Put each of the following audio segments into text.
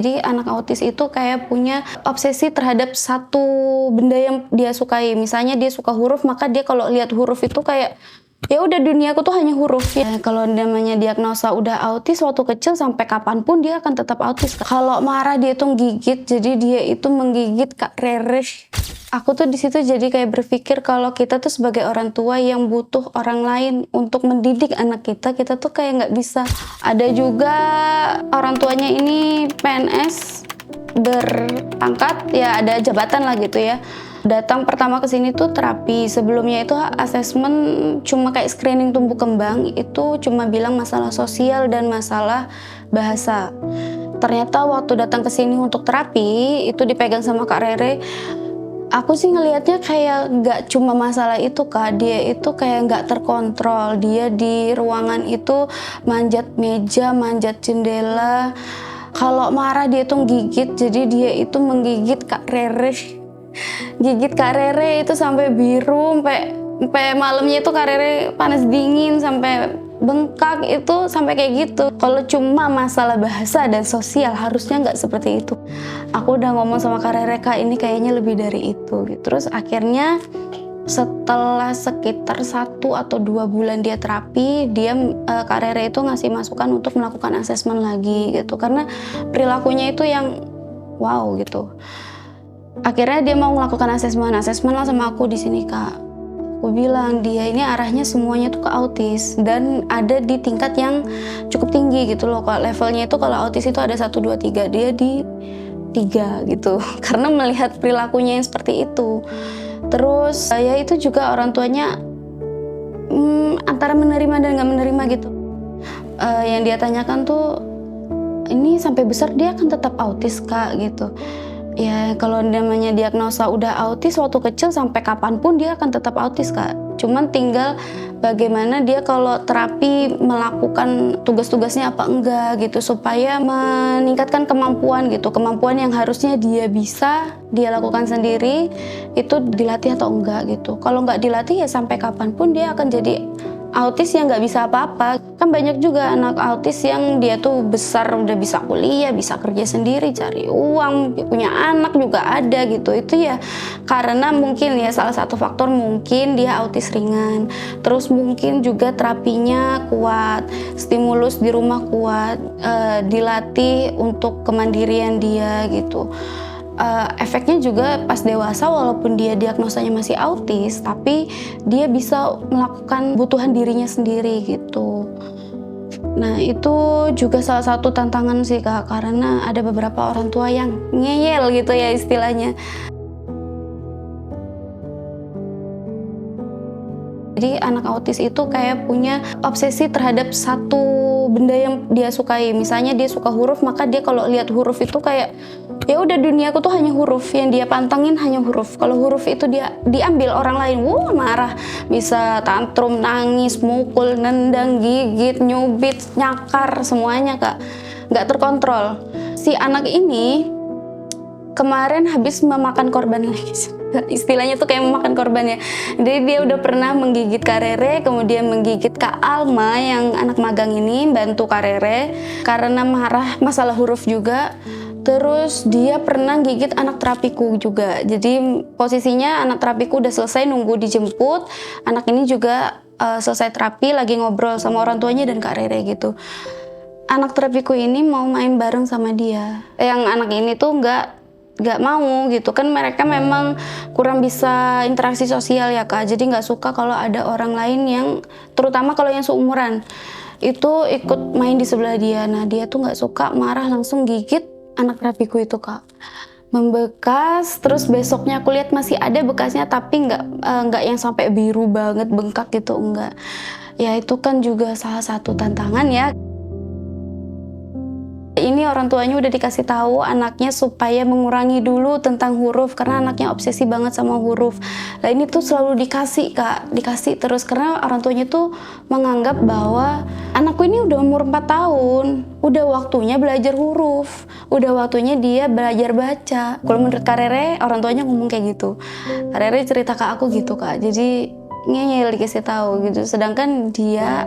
Jadi anak autis itu kayak punya obsesi terhadap satu benda yang dia sukai. Misalnya dia suka huruf, maka dia kalau lihat huruf itu kayak ya udah duniaku tuh hanya huruf. Ya, kalau namanya diagnosa udah autis waktu kecil sampai kapanpun dia akan tetap autis. Kalau marah dia tuh gigit, jadi dia itu menggigit Kak Rere. Aku tuh di situ jadi kayak berpikir kalau kita tuh sebagai orang tua yang butuh orang lain untuk mendidik anak kita tuh kayak nggak bisa. Ada juga orang tuanya ini PNS berpangkat, ya ada jabatan lah gitu ya. Datang pertama ke sini tuh terapi. Sebelumnya itu asesmen cuma kayak screening tumbuh kembang, itu cuma bilang masalah sosial dan masalah bahasa. Ternyata waktu datang ke sini untuk terapi, itu dipegang sama Kak Rere. Aku sih ngelihatnya kayak nggak cuma masalah itu Kak, dia itu kayak nggak terkontrol. Dia di ruangan itu manjat meja, manjat jendela. Kalau marah dia tuh gigit, jadi dia itu menggigit Kak Rere. Gigit Kak Rere itu sampai biru, sampai malamnya itu Kak Rere panas dingin, sampai bengkak itu sampai kayak gitu. Kalau cuma masalah bahasa dan sosial harusnya nggak seperti itu. Aku udah ngomong sama Kak Rere, Kak ini kayaknya lebih dari itu. Terus akhirnya setelah sekitar 1 atau 2 bulan dia terapi, Kak Rere itu ngasih masukan untuk melakukan asesmen lagi gitu. Karena perilakunya itu yang wow gitu. Akhirnya dia mau melakukan asesmen lah sama aku di sini Kak. Aku bilang dia ini arahnya semuanya tuh ke autis dan ada di tingkat yang cukup tinggi gitu loh. Kalau levelnya itu kalau autis itu ada 1, 2, 3, dia di 3 gitu. Karena melihat perilakunya yang seperti itu. Terus ya itu juga orang tuanya antara menerima dan nggak menerima gitu. Yang dia tanyakan tuh ini sampai besar dia akan tetap autis Kak gitu. Ya kalau namanya diagnosa udah autis waktu kecil sampai kapanpun dia akan tetap autis Kak. Cuman tinggal bagaimana dia kalau terapi melakukan tugas-tugasnya apa enggak gitu supaya meningkatkan kemampuan gitu. Kemampuan yang harusnya dia bisa dia lakukan sendiri itu dilatih atau enggak gitu. Kalau nggak dilatih ya sampai kapanpun dia akan jadi autis yang nggak bisa apa-apa. Kan banyak juga anak autis yang dia tuh besar udah bisa kuliah, bisa kerja sendiri, cari uang, punya anak juga ada gitu. Itu ya karena mungkin ya salah satu faktor mungkin dia autis ringan. Terus mungkin juga terapinya kuat, stimulus di rumah kuat, dilatih untuk kemandirian dia gitu. Efeknya juga pas dewasa walaupun dia diagnosanya masih autis, tapi dia bisa melakukan kebutuhan dirinya sendiri gitu. Nah itu juga salah satu tantangan sih Kak, karena ada beberapa orang tua yang ngeyel gitu ya istilahnya. Jadi anak autis itu kayak punya obsesi terhadap satu benda yang dia sukai. Misalnya dia suka huruf, maka dia kalau lihat huruf itu kayak ya udah duniaku tuh hanya huruf, yang dia pantengin hanya huruf. Kalau huruf itu dia diambil orang lain, marah, bisa tantrum, nangis, mukul, nendang, gigit, nyubit, nyakar, semuanya Kak. Nggak terkontrol. Si anak ini kemarin habis memakan korban lagi. Istilahnya tuh kayak memakan korban ya. Jadi dia udah pernah menggigit Kak Rere, kemudian menggigit Kak Alma yang anak magang ini, bantu Kak Rere karena marah masalah huruf juga. Terus dia pernah gigit anak terapiku juga. Jadi posisinya anak terapiku udah selesai nunggu dijemput. Anak ini juga selesai terapi lagi ngobrol sama orang tuanya dan Kak Rere gitu. Anak terapiku ini mau main bareng sama dia. Yang anak ini tuh nggak mau gitu kan, mereka memang kurang bisa interaksi sosial ya Kak, jadi nggak suka kalau ada orang lain yang terutama kalau yang seumuran itu ikut main di sebelah dia. Nah dia tuh nggak suka, marah langsung gigit anak terapiku itu Kak, membekas. Terus besoknya aku lihat masih ada bekasnya tapi nggak yang sampai biru banget bengkak gitu, enggak. Ya itu kan juga salah satu tantangan ya. Ini orang tuanya udah dikasih tahu anaknya supaya mengurangi dulu tentang huruf karena anaknya obsesi banget sama huruf. Nah ini tuh selalu dikasih Kak, dikasih terus karena orang tuanya tuh menganggap bahwa anakku ini udah umur 4 tahun, udah waktunya belajar huruf, udah waktunya dia belajar baca. Kalau menurut Kak Rere, orang tuanya ngomong kayak gitu. Kak Rere cerita ke aku gitu Kak, jadi ngeyel dikasih tahu gitu. Sedangkan dia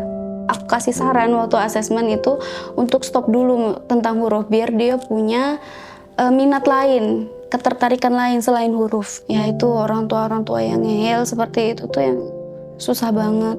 aku kasih saran waktu asesmen itu untuk stop dulu tentang huruf biar dia punya minat lain, ketertarikan lain selain huruf. Ya itu orang tua yang ngeyel seperti itu tuh yang susah banget.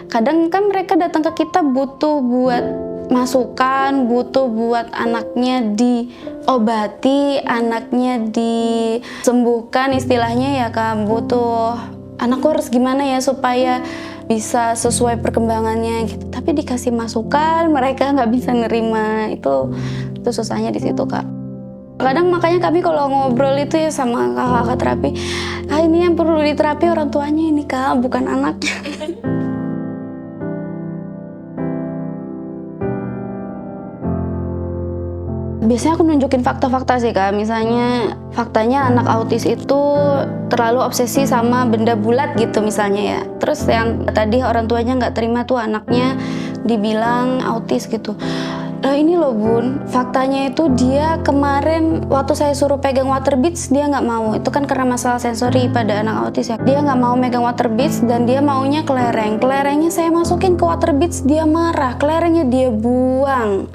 Kadang kan mereka datang ke kita butuh buat masukan, butuh buat anaknya diobati, anaknya disembuhkan istilahnya ya Kak, butuh anakku harus gimana ya supaya bisa sesuai perkembangannya gitu. Tapi dikasih masukan mereka nggak bisa nerima, itu susahnya di situ Kak. Kadang makanya kami kalau ngobrol itu ya sama kakak-kakak terapi, ini yang perlu diterapi orang tuanya ini Kak, bukan anaknya. Biasanya aku nunjukin fakta-fakta sih Kak, misalnya faktanya anak autis itu terlalu obsesi sama benda bulat gitu misalnya ya. Terus yang tadi orang tuanya nggak terima tuh anaknya dibilang autis gitu. Ini loh Bun, faktanya itu dia kemarin waktu saya suruh pegang water beads dia nggak mau. Itu kan karena masalah sensori pada anak autis ya. Dia nggak mau megang water beads dan dia maunya kelereng. Kelerengnya saya masukin ke water beads dia marah, kelerengnya dia buang.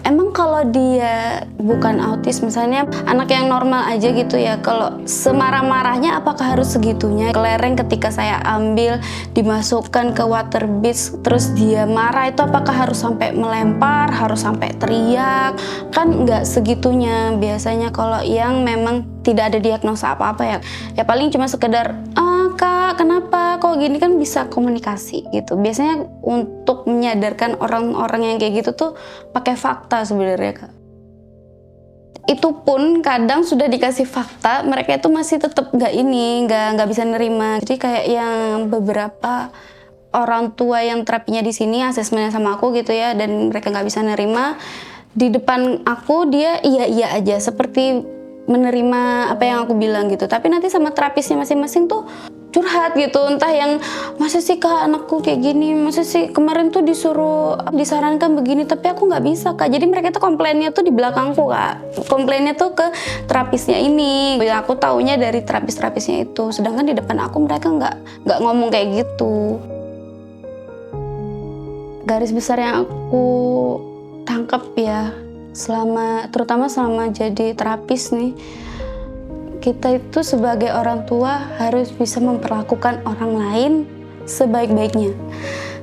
Emang kalau dia bukan autis misalnya anak yang normal aja gitu ya, kalau semarah-marahnya apakah harus segitunya? Kelereng ketika saya ambil dimasukkan ke water beads terus dia marah itu apakah harus sampai melempar, harus sampai teriak? Kan nggak segitunya biasanya kalau yang memang tidak ada diagnosa apa-apa ya. Ya paling cuma sekedar Kak, kenapa kok gini, kan bisa komunikasi gitu. Biasanya untuk menyadarkan orang-orang yang kayak gitu tuh pakai fakta sebenarnya Kak. Itu pun kadang sudah dikasih fakta, mereka itu masih tetap nggak bisa nerima. Jadi kayak yang beberapa orang tua yang terapinya di sini asesmennya sama aku gitu ya, dan mereka nggak bisa nerima. Di depan aku dia iya aja seperti menerima apa yang aku bilang gitu. Tapi nanti sama terapisnya masing-masing tuh curhat gitu, entah yang masa sih Kak anakku kayak gini, masa sih kemarin tuh disarankan begini tapi aku nggak bisa Kak. Jadi mereka tuh komplainnya tuh di belakangku Kak, komplainnya tuh ke terapisnya ini. Ya, aku taunya dari terapisnya itu, sedangkan di depan aku mereka nggak ngomong kayak gitu. Garis besar yang aku tangkap ya terutama selama jadi terapis nih, kita itu sebagai orang tua harus bisa memperlakukan orang lain sebaik-baiknya.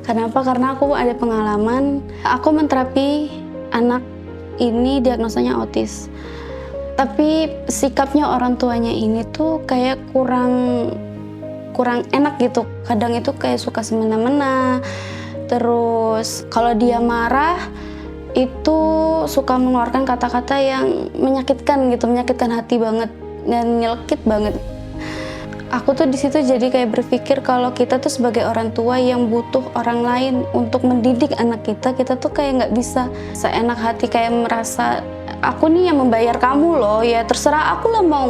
Kenapa? Karena aku ada pengalaman, aku menterapi anak ini diagnosanya autis. Tapi sikapnya orang tuanya ini tuh kayak kurang enak gitu. Kadang itu kayak suka semena-mena. Terus kalau dia marah itu suka mengeluarkan kata-kata yang menyakitkan gitu, menyakitkan hati banget dan nyelekit banget. Aku tuh di situ jadi kayak berpikir kalau kita tuh sebagai orang tua yang butuh orang lain untuk mendidik anak kita tuh kayak nggak bisa seenak hati kayak merasa aku nih yang membayar kamu loh, ya terserah aku lah mau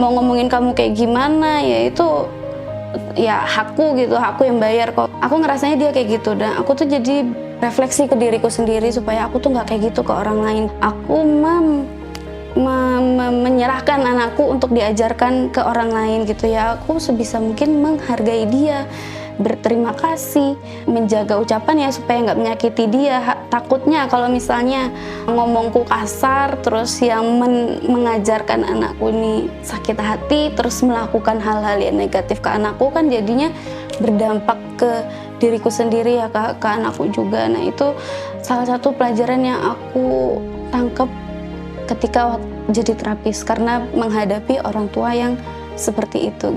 ngomongin kamu kayak gimana, ya itu ya hakku gitu, aku yang bayar kok. Aku ngerasanya dia kayak gitu dan aku tuh jadi refleksi ke diriku sendiri supaya aku tuh nggak kayak gitu ke orang lain. Aku menyerahkan anakku untuk diajarkan ke orang lain gitu ya. Aku sebisa mungkin menghargai dia, berterima kasih, menjaga ucapan ya supaya nggak menyakiti dia. Takutnya kalau misalnya ngomongku kasar terus yang mengajarkan anakku ini sakit hati terus melakukan hal-hal yang negatif ke anakku, kan jadinya berdampak ke diriku sendiri ya, ke anakku juga. Nah itu salah satu pelajaran yang aku tangkap ketika jadi terapis karena menghadapi orang tua yang seperti itu.